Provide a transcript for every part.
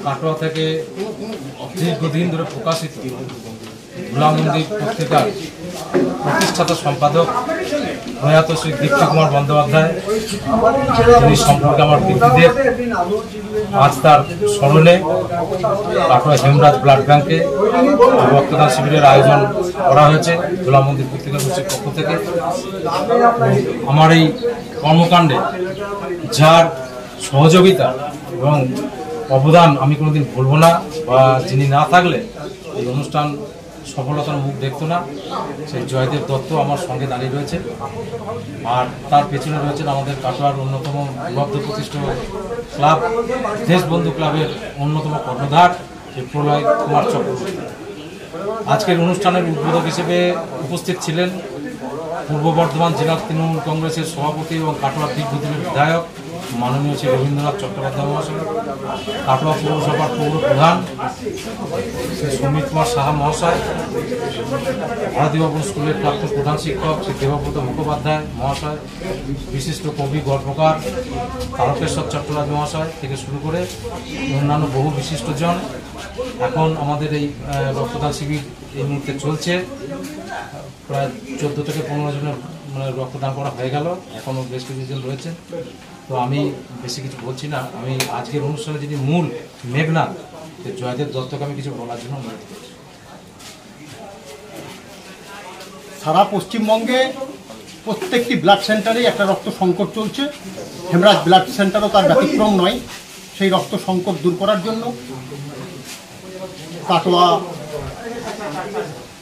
কাটোয়া থেকে দীর্ঘদিন ধরে প্রকাশিত ধুলা মন্দির পত্রিকার প্রতিষ্ঠাতা সম্পাদক প্রয়াত শ্রী দীপ্তি কুমার বন্দ্যোপাধ্যায়, যিনি সম্পর্কে আমার ব্যক্তিদের, আজ তার স্মরণে কাটোয়া হেমরাজ ব্লাড ব্যাংকে রক্তদান শিবিরের আয়োজন করা হয়েছে ধুলা মন্দির পত্রিকা গোষ্ঠীর পক্ষ থেকে। আমার এই কর্মকাণ্ডে যার সহযোগিতা এবং অবদান আমি কোনোদিন ভুলবো না, বা যিনি না থাকলে এই অনুষ্ঠান সফলতার মুখ দেখতো না, সেই জয়দেব দত্ত আমার সঙ্গে দাঁড়িয়ে রয়েছে। আর তার পেছনে রয়েছেন আমাদের কাটোয়ার অন্যতম বিভক্ত প্রতিষ্ঠিত ক্লাব দেশবন্ধু ক্লাবের অন্যতম কর্ণধার শ্রী প্রলয় কুমার চক্রবর্তী। আজকের অনুষ্ঠানের উদ্বোধক হিসেবে উপস্থিত ছিলেন পূর্ব বর্ধমান জেলা তৃণমূল কংগ্রেসের সভাপতি এবং কাটোয়া দীর্ঘদিনের বিধায়ক মাননীয় শ্রী রবীন্দ্রনাথ চট্টোপাধ্যায় মহাশয়, কাটোয়া পৌরসভার পৌর প্রধান শ্রী সুমিত কুমার সাহা মহাশয়, ভারতী ভবন স্কুলের প্রাক্তন প্রধান শিক্ষক শ্রী দেবব্রত মুখোপাধ্যায় মহাশয়, বিশিষ্ট কবি গল্পকার তারকেশ্বর চট্টোপাধ্যায় মহাশয় থেকে শুরু করে অন্যান্য বহু বিশিষ্টজন। এখন আমাদের এই রক্তদান শিবির এই মুহূর্তে চলছে। প্রায় 14 থেকে 15 জনের রক্তদান করা হয়ে গেল, এখনও বেশ কিছুজন রয়েছে। তো আমি বেশি কিছু বলছি না। আমি আজকের অনুষ্ঠানে যিনি মূল মেঘনাথ জয়দেব দত্তকে আমি কিছু বলার জন্য অনুরোধ করছি। সারা পশ্চিমবঙ্গে প্রত্যেকটি ব্লাড সেন্টারে একটা রক্ত সংকট চলছে। হেমরাজ ব্লাড সেন্টারও তার ব্যতিক্রম নয়। সেই রক্ত সংকট দূর করার জন্য কাটোয়া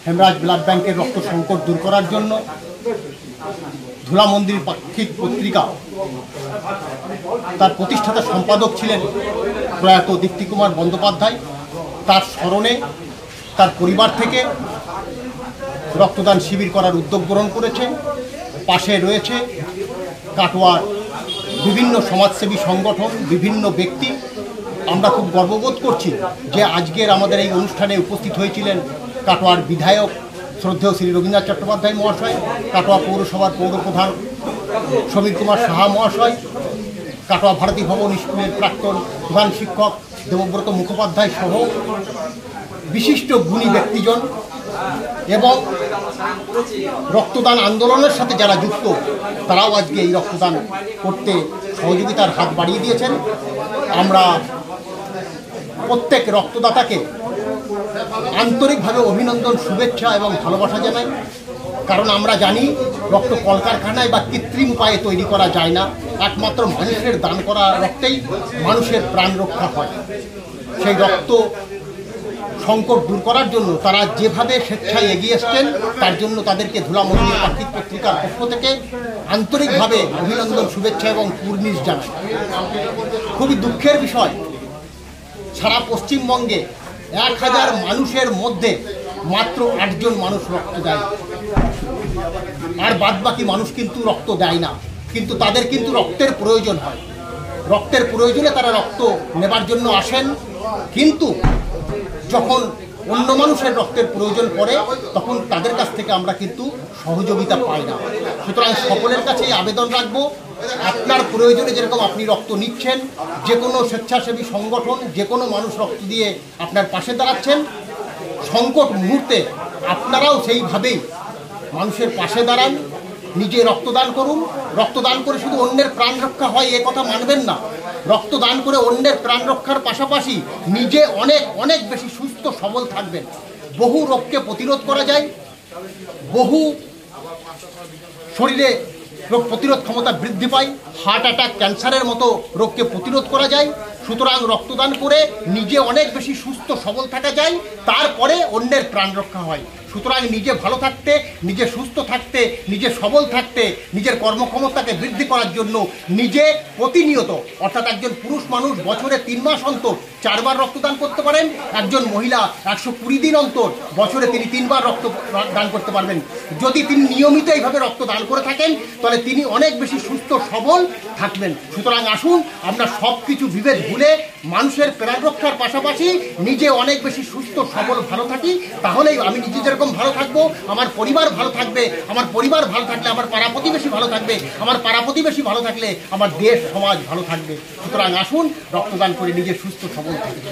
হেমরাজ ব্লাড ব্যাংকের রক্ত সংকট দূর করার জন্য ধুলা মন্দির পাক্ষিক পত্রিকা তার প্রতিষ্ঠাতা সম্পাদক ছিলেন প্রয়াত দীপ্তি কুমার বন্দ্যোপাধ্যায়। তার স্মরণে তার পরিবার থেকে রক্তদান শিবির করার উদ্যোগ গ্রহণ করেছে। পাশে রয়েছে কাটোয়ার বিভিন্ন সমাজসেবী সংগঠন, বিভিন্ন ব্যক্তি। আমরা খুব গর্ববোধ করছি যে আজকের আমাদের এই অনুষ্ঠানে উপস্থিত হয়েছিলেন কাটোয়ার বিধায়ক শ্রদ্ধেয় শ্রী রবীন্দ্রনাথ চট্টোপাধ্যায় মহাশয়, কাটোয়া পৌরসভার পৌরপ্রধান সমীর কুমার সাহা মহাশয়, কাটোয়া ভারতী ভবন স্কুলের প্রাক্তন প্রধান শিক্ষক দেবব্রত মুখোপাধ্যায় সহ বিশিষ্ট গুণী ব্যক্তিজন এবং রক্তদান আন্দোলনের সাথে যারা যুক্ত তারাও আজকে এই রক্তদান করতে সহযোগিতার হাত বাড়িয়ে দিয়েছেন। আমরা প্রত্যেক রক্তদাতাকে আন্তরিকভাবে অভিনন্দন, শুভেচ্ছা এবং ভালোবাসা জানাই। কারণ আমরা জানি রক্ত কলকারখানায় বা কৃত্রিম উপায়ে তৈরি করা যায় না। একমাত্র মানুষের দান করা রক্তেই মানুষের প্রাণ রক্ষা হয়। সেই রক্ত সংকট দূর করার জন্য তারা যেভাবে স্বেচ্ছায় এগিয়ে এসছেন তার জন্য তাদেরকে ধুলা মন্দির পাক্ষিক পত্রিকার পক্ষ থেকে আন্তরিকভাবে অভিনন্দন, শুভেচ্ছা এবং কুর্নিশ জানাই। খুবই দুঃখের বিষয়, সারা পশ্চিমবঙ্গে 1000 মানুষের মধ্যে মাত্র 8 জন মানুষ রক্ত দেয়, আর বাদবাকি মানুষ কিন্তু রক্ত দেয় না। কিন্তু তাদের কিন্তু রক্তের প্রয়োজন হয়। রক্তের প্রয়োজনে তারা রক্ত নেবার জন্য আসেন, কিন্তু যখন অন্য মানুষের রক্তের প্রয়োজন পড়ে তখন তাদের কাছ থেকে আমরা কিন্তু সহযোগিতা পাই না। সুতরাং সকলের কাছেই আবেদন রাখবো, আপনার প্রয়োজনে যেরকম আপনি রক্ত নিচ্ছেন, যে কোনো স্বেচ্ছাসেবী সংগঠন, যে কোনো মানুষ রক্ত দিয়ে আপনার পাশে দাঁড়াচ্ছেন, সংকট মুহূর্তে আপনারাও সেইভাবেই মানুষের পাশে দাঁড়ান, নিজে রক্তদান করুন। রক্তদান করে শুধু অন্যের প্রাণ রক্ষা হয় এ কথা মানবেন না। রক্তদান করে অন্যের প্রাণ রক্ষার পাশাপাশি নিজে অনেক অনেক বেশি সুস্থ সবল থাকবেন। বহু রোগকে প্রতিরোধ করা যায়, বহু শরীরে রোগ প্রতিরোধ ক্ষমতা বৃদ্ধি পায়, হার্ট অ্যাটাক, ক্যান্সারের মতো রোগকে প্রতিরোধ করা যায়। সুতরাং রক্তদান করে নিজে অনেক বেশি সুস্থ সবল থাকা যায়, তারপরে অন্যের প্রাণ রক্ষা হয়। সুতরাং নিজে ভালো থাকতে, নিজে সুস্থ থাকতে, নিজে সবল থাকতে, নিজের কর্মক্ষমতাকে বৃদ্ধি করার জন্য নিজে প্রতিনিয়ত, অর্থাৎ একজন পুরুষ মানুষ বছরে 3 মাস অন্তর 4 বার রক্তদান করতে পারেন, একজন মহিলা 120 দিন অন্তর বছরে তিনি 3 বার রক্ত দান করতে পারবেন। যদি তিনি নিয়মিত এইভাবে রক্ত দান করে থাকেন তাহলে তিনি অনেক বেশি সুস্থ সবল থাকবেন। সুতরাং আসুন আমরা সব কিছু বিভেদ ভুলে মানুষের প্রাণ রক্ষার পাশাপাশি নিজে অনেক বেশি সুস্থ সুস্থ সবল ভালো থাকি, তাহলেই আমি নিজে যেরকম ভালো থাকবো, আমার পরিবার ভালো থাকবে, আমার পরিবার ভালো থাকলে আমার পাড়া প্রতিবেশী ভালো থাকবে, আমার পাড়া প্রতিবেশী ভালো থাকলে আমার দেশ সমাজ ভালো থাকবে। সুতরাং আসুন রক্তদান করে নিজে সুস্থ সবল থাকবে।